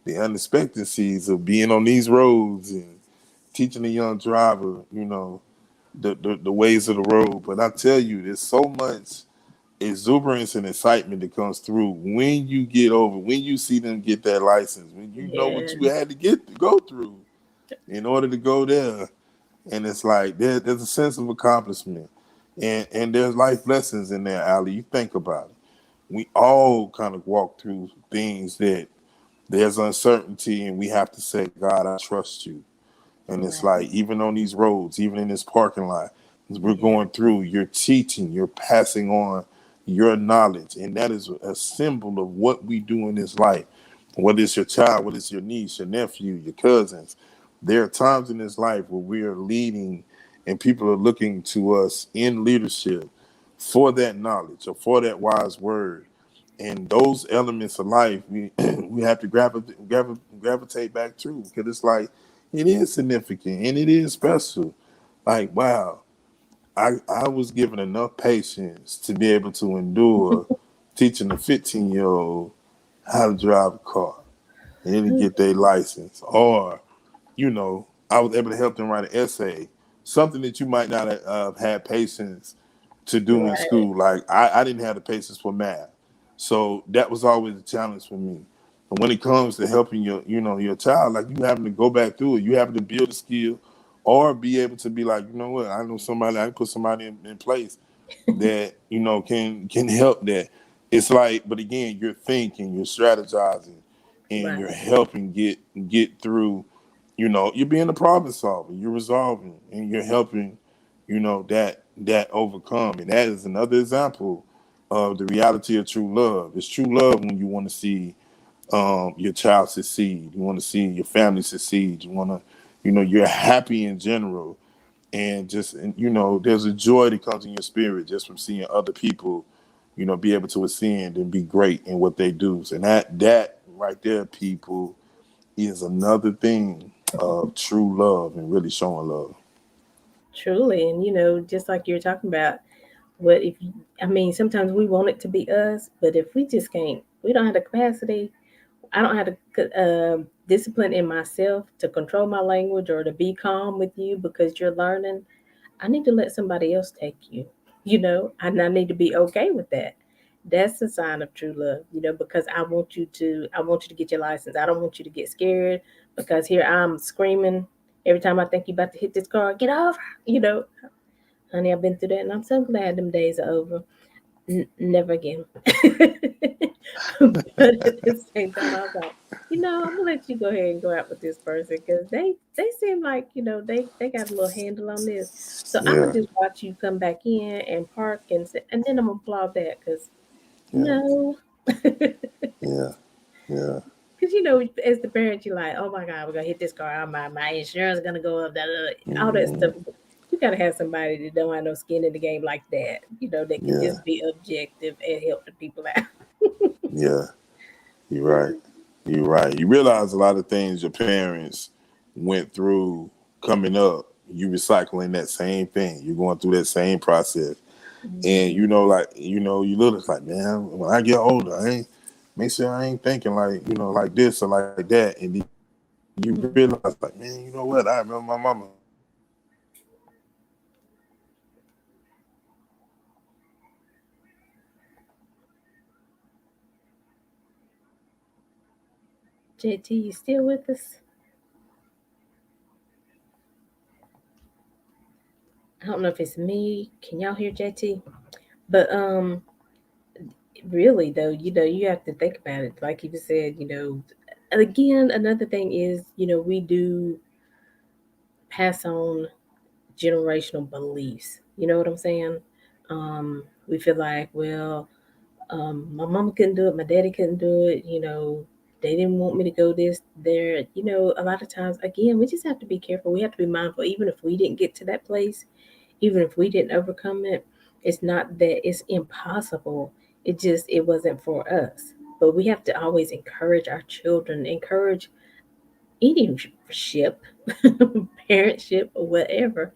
the unexpectancies of being on these roads and teaching a young driver, the ways of the road. But I tell you, there's so much exuberance and excitement that comes through when you get over, when you see them get that license, when you know what you Yes. had to go through in order to go there. And it's like there's a sense of accomplishment. And there's life lessons in there, Ali. You think about it. We all kind of walk through things that there's uncertainty and we have to say, God, I trust you. And it's Right. like, even on these roads, even in this parking lot, as we're Yeah. going through, you're teaching, you're passing on your knowledge. And that is a symbol of what we do in this life. Whether it's your child, whether it's your niece, your nephew, your cousins, there are times in this life where we are leading and people are looking to us in leadership for that knowledge or for that wise word. And those elements of life, we we have to gravitate back to, because it's like it is significant and it is special. Like, wow, I was given enough patience to be able to endure teaching a 15-year-old how to drive a car and then to get their license, or I was able to help them write an essay, something that you might not have had patience to do in Right. school. Like I didn't have the patience for math, so that was always a challenge for me. But when it comes to helping your child, like you having to go back through it, you having to build a skill, or be able to be like, you know what, I know somebody, I can put somebody in place that can help that. It's like, but again, you're thinking, you're strategizing, and you're Right. helping get through. You're being a problem solver, you're resolving, and you're helping that overcome. And that is another example of the reality of true love. It's true love when you want to see your child succeed, you want to see your family succeed, you want to you're happy in general. And just there's a joy that comes in your spirit just from seeing other people be able to ascend and be great in what they do. And that right there, people, is another thing of true love and really showing love. Truly. And, just like you're talking about, what if, I mean, sometimes we want it to be us, but if we just can't, we don't have the capacity, I don't have the discipline in myself to control my language or to be calm with you because you're learning. I need to let somebody else take you, and I need to be okay with that. That's a sign of true love, because I want you to get your license. I don't want you to get scared because here I'm screaming every time I think you're about to hit this car, get over, you know. Honey, I've been through that and I'm so glad them days are over. Never again. But at the same time, I was like, I'm gonna let you go ahead and go out with this person because they seem like they got a little handle on this. So I'm gonna Yeah, just watch you come back in and park and then I'm gonna applaud that because yeah, no, yeah, yeah, because as the parent you're like, oh my God, we're gonna hit this car. Oh, my insurance is gonna go up. All that hmm, stuff. You gotta have somebody that don't have no skin in the game like that. That can yeah, just be objective and help the people out. yeah. You're right. You're right. You realize a lot of things your parents went through coming up. You recycling that same thing. You're going through that same process. And Mhm. like, you look, it's like, man, when I get older, I ain't make sure I ain't thinking like, like this or like that. And then you realize like, man, you know what? I remember my mama JT, you still with us? I don't know if it's me. Can y'all hear JT? But really though, you have to think about it. Like you said, and again, another thing is, we do pass on generational beliefs. You know what I'm saying? We feel like, well, my mama couldn't do it, my daddy couldn't do it, they didn't want me to go this, there. A lot of times, again, we just have to be careful. We have to be mindful, even if we didn't get to that place, even if we didn't overcome it, it's not that it's impossible. It wasn't for us. But we have to always encourage our children, encourage any ship, parentship, or whatever,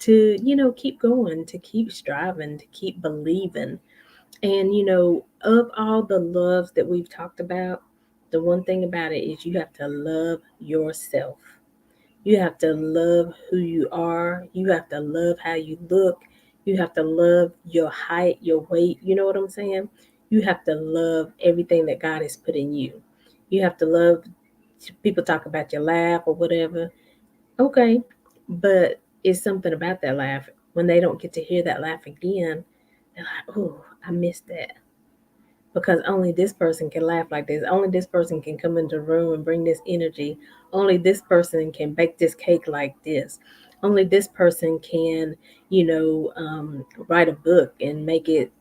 to keep going, to keep striving, to keep believing. And of all the loves that we've talked about, the one thing about it is you have to love yourself. You have to love who you are. You have to love how you look. You have to love your height, your weight. You know what I'm saying? You have to love everything that God has put in you. You have to love, people talk about your laugh or whatever. Okay. But it's something about that laugh. When they don't get to hear that laugh again, they're like, oh, I missed that, because only this person can laugh like this. Only this person can come into the room and bring this energy. Only this person can bake this cake like this. Only this person can, write a book and make it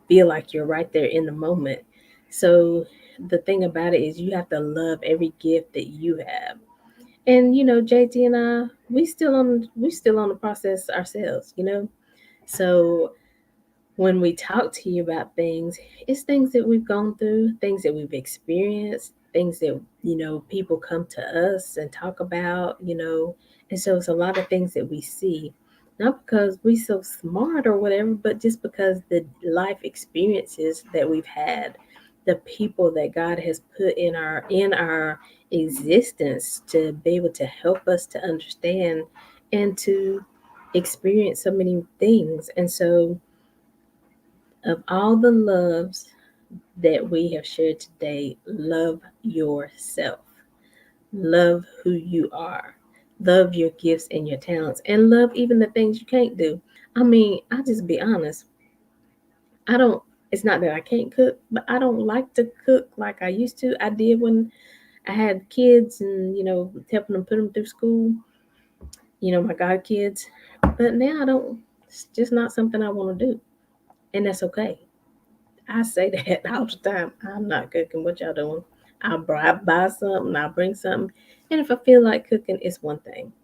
feel like you're right there in the moment. So the thing about it is you have to love every gift that you have. And JT and I, we still on the process ourselves. So when we talk to you about things, it's things that we've gone through, things that we've experienced, things that, people come to us and talk about. And so it's a lot of things that we see, not because we so smart or whatever, but just because the life experiences that we've had, the people that God has put in our existence to be able to help us to understand and to experience so many things. And so, of all the loves that we have shared today, love yourself. Love who you are. Love your gifts and your talents. And love even the things you can't do. I mean, I just be honest. I don't, it's not that I can't cook, but I don't like to cook like I used to. I did when I had kids and, helping them put them through school, my god kids. But now I don't, it's just not something I want to do. And that's okay. I say that all the time. I'm not cooking. What y'all doing? I'll buy something. I'll bring something. And if I feel like cooking, it's one thing.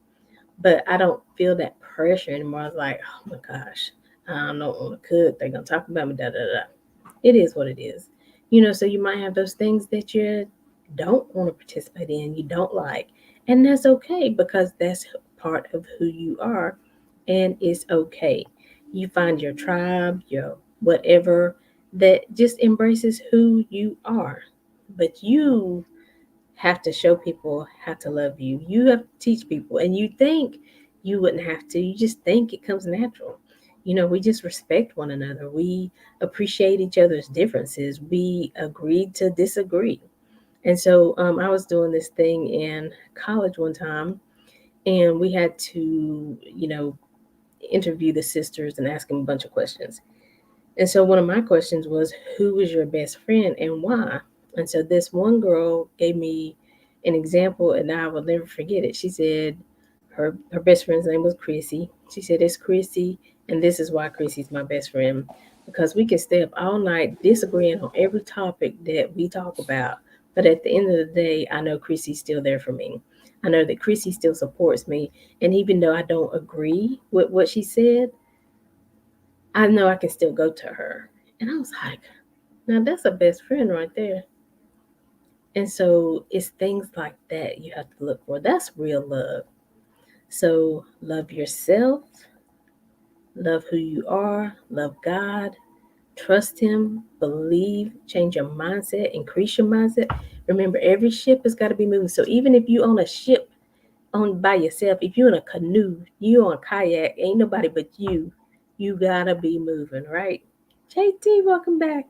But I don't feel that pressure anymore. I was like, oh my gosh, I don't want to cook. They're gonna talk about me. Da da da. It is what it is. So you might have those things that you don't want to participate in. You don't like, and that's okay because that's part of who you are, and it's okay. You find your tribe, your whatever that just embraces who you are. But you have to show people how to love you. You have to teach people, and you think you wouldn't have to. You just think it comes natural. We just respect one another. We appreciate each other's differences. We agreed to disagree. And so I was doing this thing in college one time, and we had to, interview the sisters and ask them a bunch of questions. And so one of my questions was, who was your best friend and why? And so this one girl gave me an example, and I will never forget it. She said her best friend's name was Chrissy. She said, it's Chrissy, and this is why Chrissy's my best friend. Because we can stay up all night disagreeing on every topic that we talk about. But at the end of the day, I know Chrissy's still there for me. I know that Chrissy still supports me. And even though I don't agree with what she said, I know I can still go to her. And I was like, now that's a best friend right there. And so it's things like that you have to look for. That's real love. So love yourself, love who you are, love God, trust Him, believe, change your mindset, increase your mindset. Remember, every ship has got to be moving. So even if you own a ship on by yourself, if you're in a canoe, you on a kayak, ain't nobody but you. You gotta be moving, right? JT, welcome back.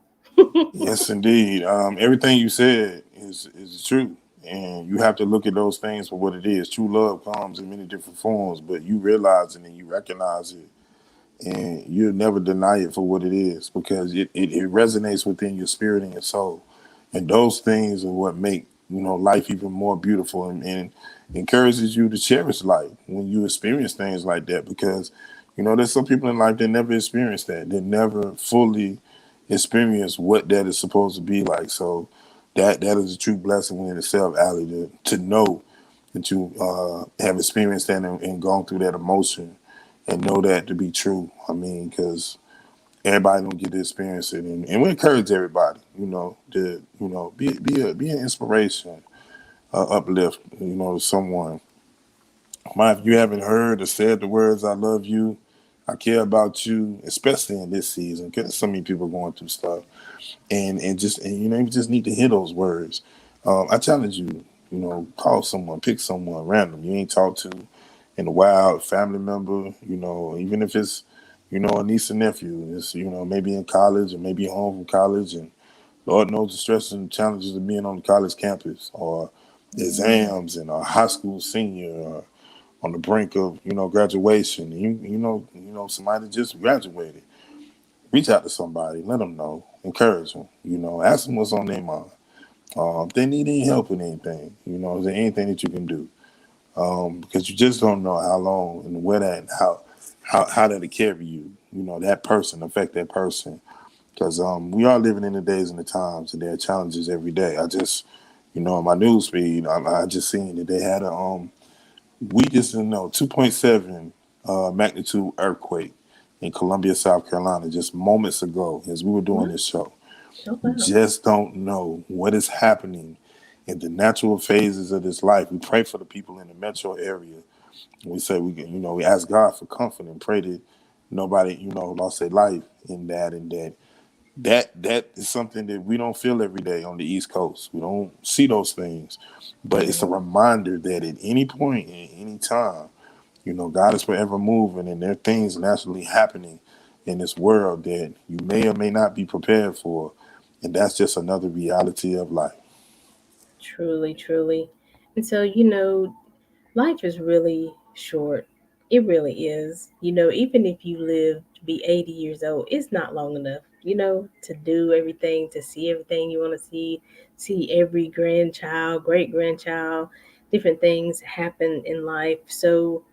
Yes, indeed. Everything you said is true, and you have to look at those things for what it is. True love comes in many different forms, but you realize it and you recognize it and you'll never deny it for what it is because it resonates within your spirit and your soul. And those things are what make life even more beautiful, and encourages you to cherish life when you experience things like that, because there's some people in life that never experience that, they never fully experience what that is supposed to be like. So that is a true blessing in itself, Ali, to know that you have experienced that, and gone through that emotion, and know that to be true. I mean, because everybody don't get to experience it, and we encourage everybody, to be an inspiration, uplift, to someone. If you haven't heard or said the words "I love you," "I care about you," especially in this season, because so many people going through stuff, and you just need to hear those words. I challenge you, call someone, pick someone random you ain't talked to in a while, family member, even if it's a niece and nephew. It's maybe in college or maybe home from college, and Lord knows the stresses and challenges of being on the college campus, or Mhm. exams, and a high school senior, or on the brink of graduation. Somebody just graduated. Reach out to somebody, let them know, encourage them. Ask them what's on their mind. If they need any help with anything, is there anything that you can do? Because you just don't know how long and where that, and how that'll carry you. That person affect that person. Because we are living in the days and the times, and there are challenges every day. I just, on my news feed, I just seen that they had we just didn't know, 2.7 magnitude earthquake in Columbia, South Carolina, just moments ago as we were doing What? this show. Oh We wow. just don't know what is happening in the natural phases of this life. We pray for the people in the metro area. We say we ask God for comfort and pray that nobody, lost their life in that, and that is something that we don't feel every day on the East Coast. We don't see those things, but it's a Mhm. reminder that at any point, at any time, God is forever moving, and there are things naturally happening in this world that you may or may not be prepared for, and that's just another reality of life. Truly, truly. And so, life is really short. It really is. Even if you live to be 80 years old, it's not long enough, to do everything, to see everything you want to see every grandchild, great grandchild, different things happen in life. So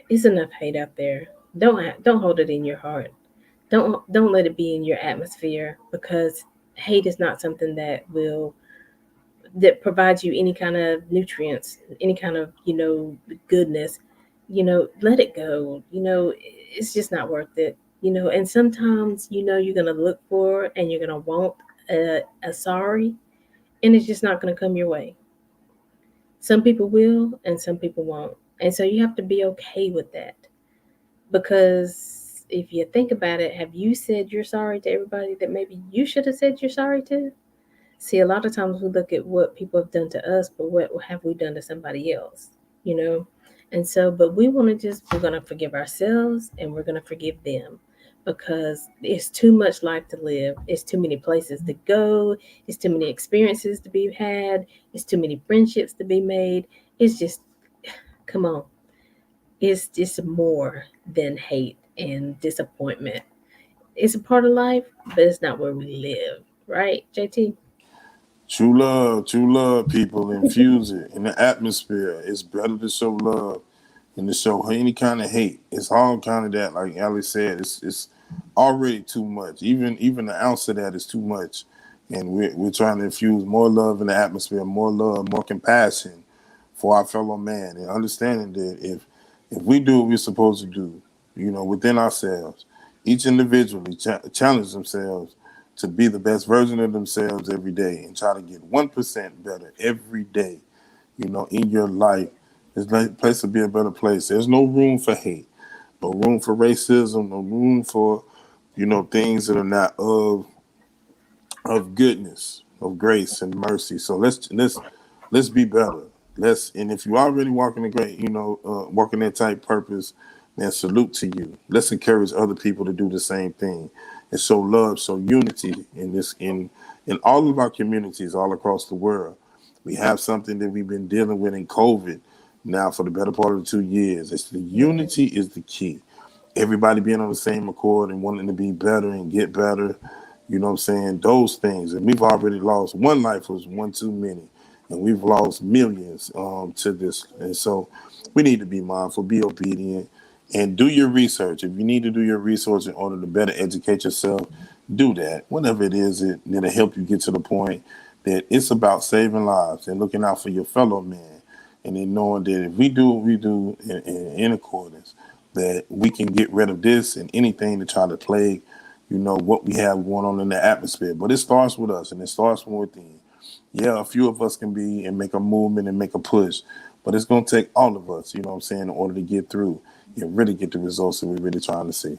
it's enough hate out there. Don't hold it in your heart. Don't let it be in your atmosphere, because hate is not something that provides you any kind of nutrients, any kind of goodness. Let it go. It's just not worth it. And sometimes you're gonna look for and you're gonna want a sorry, and it's just not gonna come your way. Some people will, and some people won't, and so you have to be okay with that. Because if you think about it, have you said you're sorry to everybody that maybe you should have said you're sorry to? See, a lot of times we look at what people have done to us, but what have we done to somebody else? You know? And so, but we're going to forgive ourselves and we're going to forgive them, because it's too much life to live. It's too many places to go. It's too many experiences to be had. It's too many friendships to be made. It's just, come on. It's just more than hate and disappointment. It's a part of life, but it's not where we live. Right, JT? True love, people, infuse it in the atmosphere. It's better to show love than to show any kind of hate. It's all kind of that, like Ali said. It's already too much. Even the ounce of that is too much, and we're trying to infuse more love in the atmosphere, more love, more compassion for our fellow man, and understanding that if we do what we're supposed to do, within ourselves, each individually challenge themselves to be the best version of themselves every day, and try to get 1% better every day, in your life, this place will be a better place. There's no room for hate, no room for racism, no room for things that are not of goodness, of grace and mercy. So let's be better. And if you already walking a great, walking that type purpose, then salute to you. Let's encourage other people to do the same thing, and show love, show unity in all of our communities all across the world. We have something that we've been dealing with in COVID now for the better part of 2 years. It's the Mhm. unity is the key. everybody being on the same accord and wanting to be better and get better. You know what I'm saying? Those things. And we've already lost one life was one too many. And we've lost millions to this. And so we need to be mindful, be obedient, and do your research. If you need to do your research in order to better educate yourself, do that. Whatever it is, it'll help you get to the point that it's about saving lives and looking out for your fellow man. And then knowing that if we do what we do in accordance, that we can get rid of this and anything to try to plague, what we have going on in the atmosphere. But it starts with us and it starts from within. Yeah, a few of us can be and make a movement and make a push, but it's going to take all of us, you know what I'm saying, in order to get through and really get the results that we're really trying to see.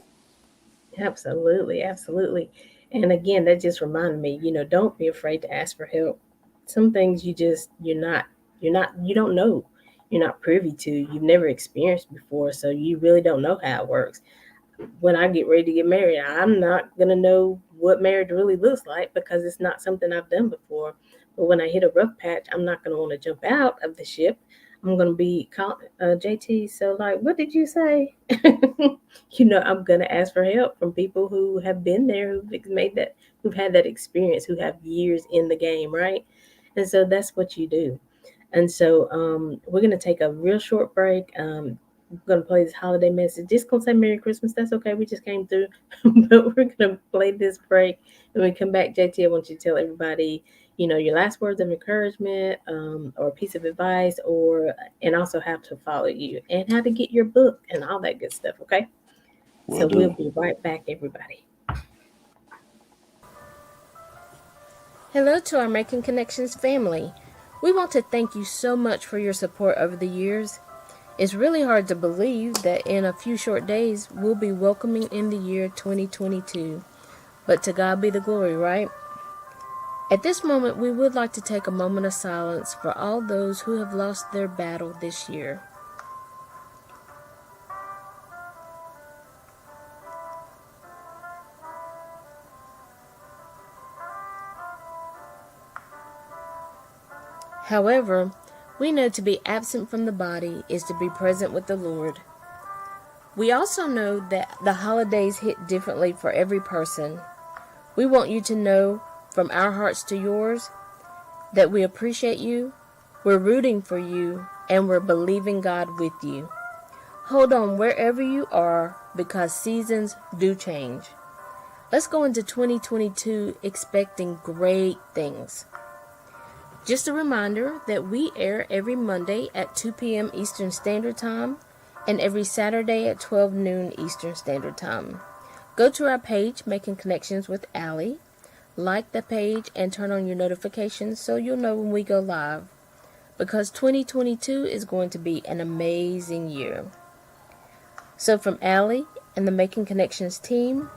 Absolutely, absolutely. And again, that just reminded me, don't be afraid to ask for help. Some things you don't know. You're not privy to. You've never experienced before, so you really don't know how it works. When I get ready to get married, I'm not gonna know what marriage really looks like because it's not something I've done before. But when I hit a rough patch, I'm not gonna want to jump out of the ship. I'm gonna be called JT. So like, what did you say? I'm gonna ask for help from people who have been there, who've had that experience, who have years in the game, right? And so that's what you do. And so we're going to take a real short break. We're going to play this holiday message. Just going to say Merry Christmas. That's okay. We just came through. But we're going to play this break. And when we come back, JT, I want you to tell everybody, your last words of encouragement or a piece of advice, and also how to follow you and how to get your book and all that good stuff. Okay. Will So we'll do. be right back, everybody. Hello to our Making Connections family. We want to thank you so much for your support over the years. It's really hard to believe that in a few short days we'll be welcoming in the year 2022. But to God be the glory, right? At this moment, we would like to take a moment of silence for all those who have lost their battle this year. However, we know to be absent from the body is to be present with the Lord. We also know that the holidays hit differently for every person. We want you to know, from our hearts to yours, that we appreciate you, we're rooting for you, and we're believing God with you. Hold on wherever you are because seasons do change. Let's go into 2022 expecting great things. Just a reminder that we air every Monday at 2 p.m. Eastern Standard Time and every Saturday at 12 noon Eastern Standard Time. Go to our page, Making Connections with Aly, like the page, and turn on your notifications so you'll know when we go live. Because 2022 is going to be an amazing year. So from Aly and the Making Connections team,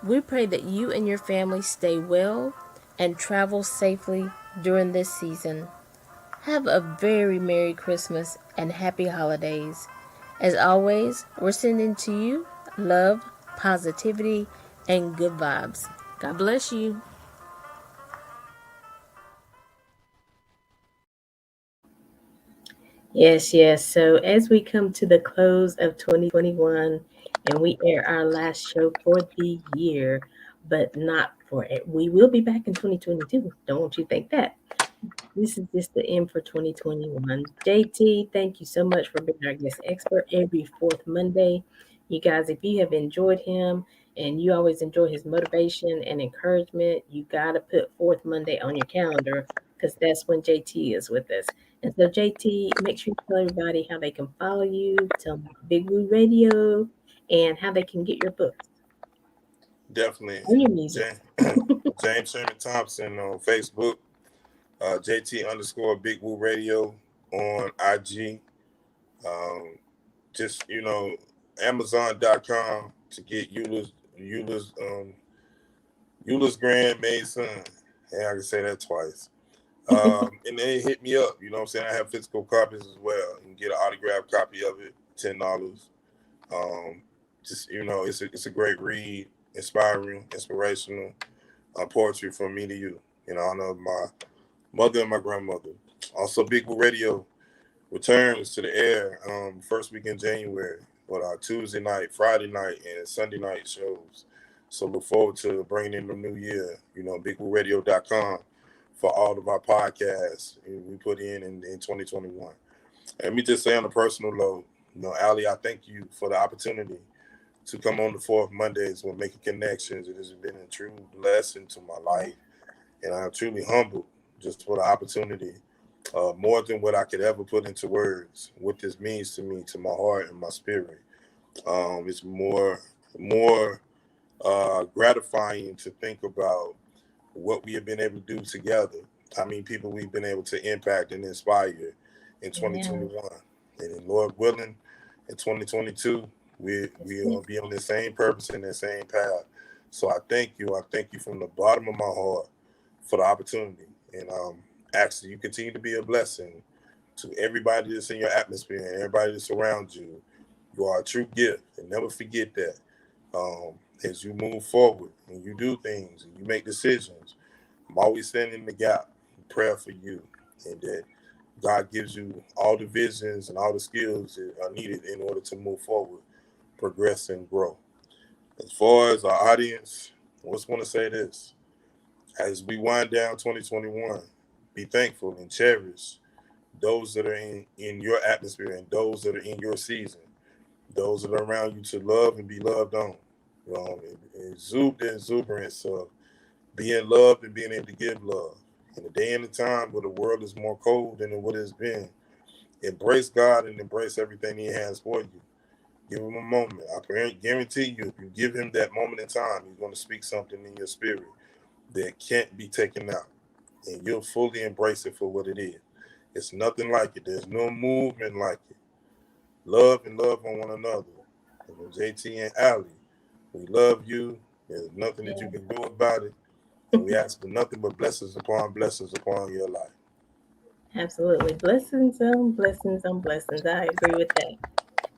we pray that you and your family stay well and travel safely during this season. Have a very Merry Christmas and Happy Holidays. As always, we're sending to you love, positivity, and good vibes. God bless you. Yes, yes. So as we come to the close of 2021 and we air our last show for the year, but not for it, we will be back in 2022. Don't you think that? This is just the end for 2021. JT, thank you so much for being our guest expert every fourth Monday. You guys, if you have enjoyed him and you always enjoy his motivation and encouragement, you got to put fourth Monday on your calendar because that's when JT is with us. And so, JT, make sure you tell everybody how they can follow you, tell them about Big Woo Radio, and how they can get your books Definitely. and your music. James, James Sherman Thompson on Facebook, JT underscore Big Woo Radio on IG. Um, just, Amazon.com to get Eula's grandmason. Yeah, I can say that twice. And they hit me up. You know what I'm saying? I have physical copies as well. You can get an autographed copy of it, $10. Um, just it's a great read, inspirational poetry from me to you. I know my mother and my grandmother. Also, Big Woo Radio returns to the air first week in January. with our Tuesday night, Friday night, and Sunday night shows. So look forward to bringing in the new year. BigWooRadio.com for all of our podcasts we put in 2021. Let me just say on a personal note, Aly, I thank you for the opportunity to come on the Fourth Mondays with Making Connections. It has been a true blessing to my life, and I'm truly humbled just for the opportunity, more than what I could ever put into words. What this means to me, to my heart and my spirit, it's more gratifying to think about what we have been able to do together. I mean, people we've been able to impact and inspire in Yeah. 2021, and in Lord willing, in 2022, That's we'll it. be on the same purpose and the same path. So I thank you. I thank you from the bottom of my heart for the opportunity, and actually, you continue to be a blessing to everybody that's in your atmosphere and everybody that surrounds you. You are a true gift, and never forget that. As you move forward and you do things and you make decisions, I'm always standing in the gap, in prayer for you, and that God gives you all the visions and all the skills that are needed in order to move forward, progress, and grow. As far as our audience, I just want to say this: as we wind down 2021, be thankful and cherish those that are in your atmosphere and those that are in your season, those that are around you to love and be loved on. Exude the exuberance of being loved and being able to give love. In a day and a time where the world is more cold than what it's been, embrace God and embrace everything He has for you. Give Him a moment. I guarantee you, if you give Him that moment in time, He's going to speak something in your spirit that can't be taken out. And you'll fully embrace it for what it is. It's nothing like it. There's no movement like it. Love and love on one another. And JT and Aly, we love you. There's nothing that you Yeah. can do about it. And we ask for nothing but blessings upon your life. Absolutely. Blessings on blessings on blessings. I agree with that.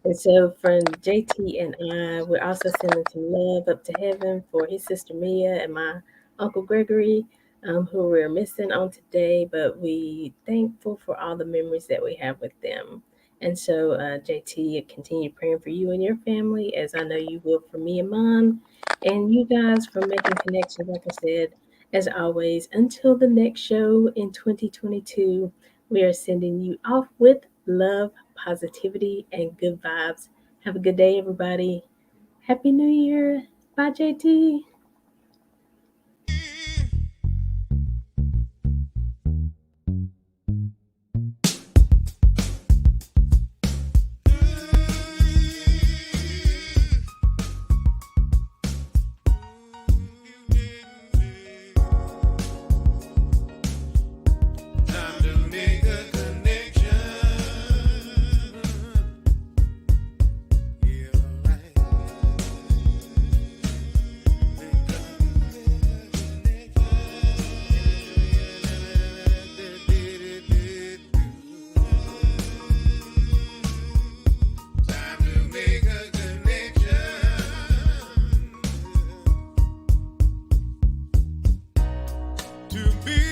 And so, from JT and I, we're also sending some love up to heaven for his sister Mia and my Uncle Gregory, who we're missing on today, but we thankful for all the memories that we have with them. And so, JT, continue praying for you and your family, as I know you will for me and mine, and you guys for making connections. Like I said, as always, until the next show in 2022, we are sending you off with love, positivity, and good vibes. Have a good day, everybody. Happy New Year. Bye, JT. Time to make a connection. Yeah, right. Time to make a connection. To be